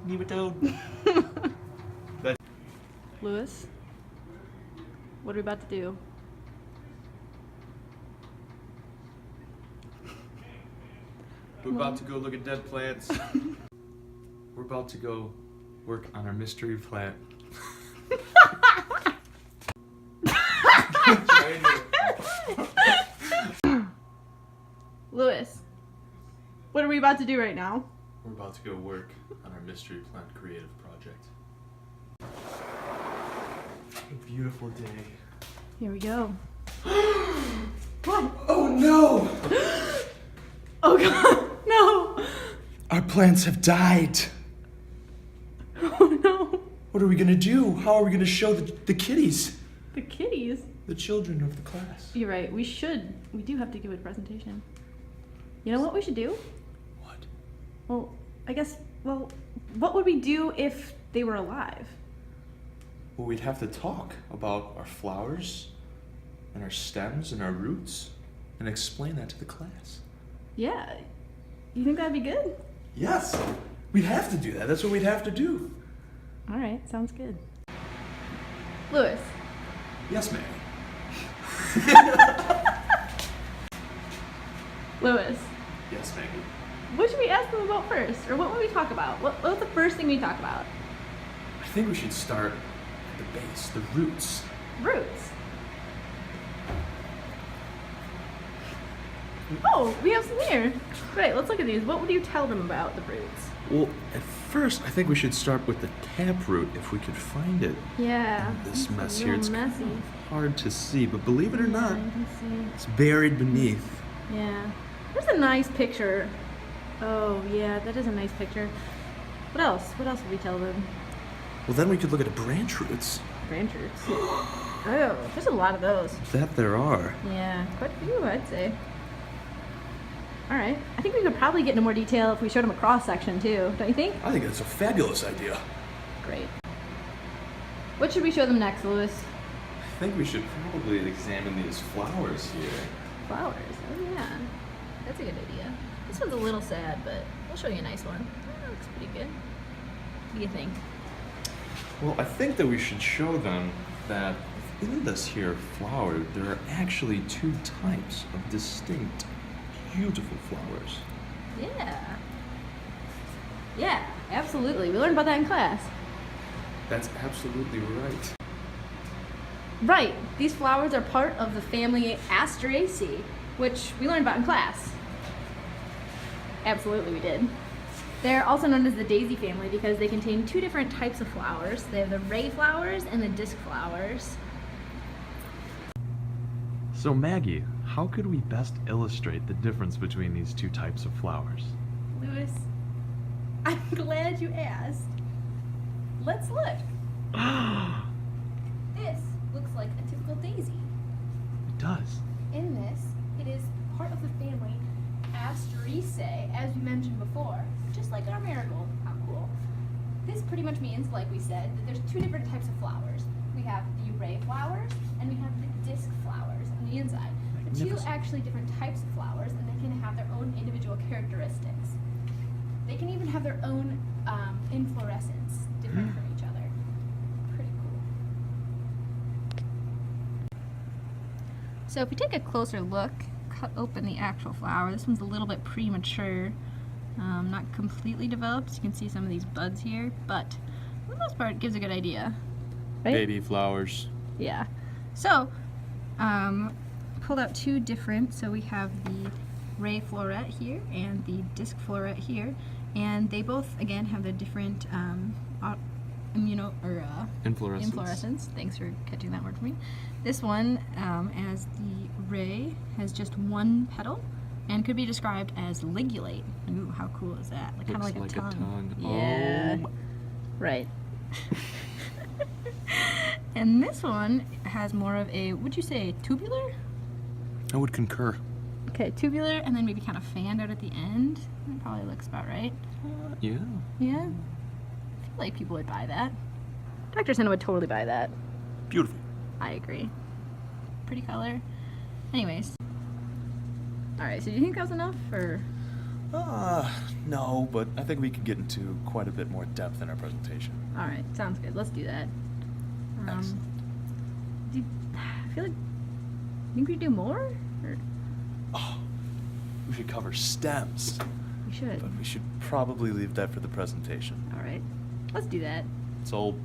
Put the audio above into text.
nematode. Louis, what are we about to do? We're about to go look at dead plants. We're about to go work on our mystery plant. Louis, what are we about to do right now? We're about to go work on our mystery plant creative project. A beautiful day. Here we go. What? Oh no! Oh god, no! Our plants have died. Oh no. What are we gonna do? How are we gonna show the kiddies? The kitties? The children of the class. You're right, we do have to give a presentation. You know what we should do? What? Well, I guess, what would we do if they were alive? Well, we'd have to talk about our flowers and our stems and our roots and explain that to the class. Yeah. You think that'd be good? Yes, we'd have to do that. That's what we'd have to do. All right, sounds good. Louis. Yes, ma'am. Louis. Yes, Maggie. What should we ask them about first? Or what would we talk about? What's the first thing we talk about? I think we should start at the base, the roots. Roots. Oh, we have some here. Right, let's look at these. What would you tell them about the roots? Well, at first, I think we should start with the taproot if we could find it. Yeah. This mess a here, little it's messy. hard to see, but believe it or not, Yeah, you can see. it's buried beneath. Yeah. There's a nice picture. Oh, yeah, that is a nice picture. What else? What else would we tell them? Well, then we could look at the branch roots. Branch roots. Oh, there's a lot of those. That there are. Yeah, quite a few, I'd say. All right. I think we could probably get into more detail if we showed them a cross section too. Don't you think? I think that's a fabulous idea. Great. What should we show them next, Louis? I think we should probably examine these flowers here. Flowers. Oh yeah, that's a good idea. This one's a little sad, but we'll show you a nice one. That looks pretty good. What do you think? Well, I think that we should show them that within this here flower, there are actually two types of distinct, beautiful flowers. Yeah. Yeah, absolutely. We learned about that in class. That's absolutely right. Right. These flowers are part of the family Asteraceae, which we learned about in class. Absolutely, we did. They're also known as the daisy family because they contain two different types of flowers. They have the ray flowers and the disc flowers. So Maggie, how could we best illustrate the difference between these two types of flowers? Louis, I'm glad you asked. Let's look. This looks like a typical daisy. It does. In this, it is part of the family Asteraceae, as we mentioned before, just like our marigold. How cool. This pretty much means, like we said, that there's two different types of flowers. We have the ray flowers and we have the disc flowers on the inside. The two actually different types of flowers, and they can have their own individual characteristics. They can even have their own inflorescence, different from each other. Pretty cool. So if we take a closer look, cut open the actual flower. This one's a little bit premature, not completely developed. You can see some of these buds here, but for the most part, it gives a good idea. Right? Baby flowers. Yeah. So, pulled out two different. So we have the ray floret here and the disc floret here, and they both again have the different inflorescence. Thanks for catching that word for me. This one, as the ray, has just one petal and could be described as ligulate. Ooh, how cool is that? Kind of like a tongue. Yeah. Oh. Right. And this one has more of a, would you say, tubular? I would concur. Okay, tubular, and then maybe kind of fanned out at the end. That probably looks about right. Yeah. Yeah? I feel like people would buy that. Dr. Senna would totally buy that. Beautiful. I agree. Pretty color. Anyways. Alright, so do you think that was enough, or? No, but I think we could get into quite a bit more depth in our presentation. All right, sounds good. Let's do that. Excellent. I feel like. Think we do more? Or Oh, we should cover stems, we should. but we should probably leave that for the presentation. All right, let's do that. So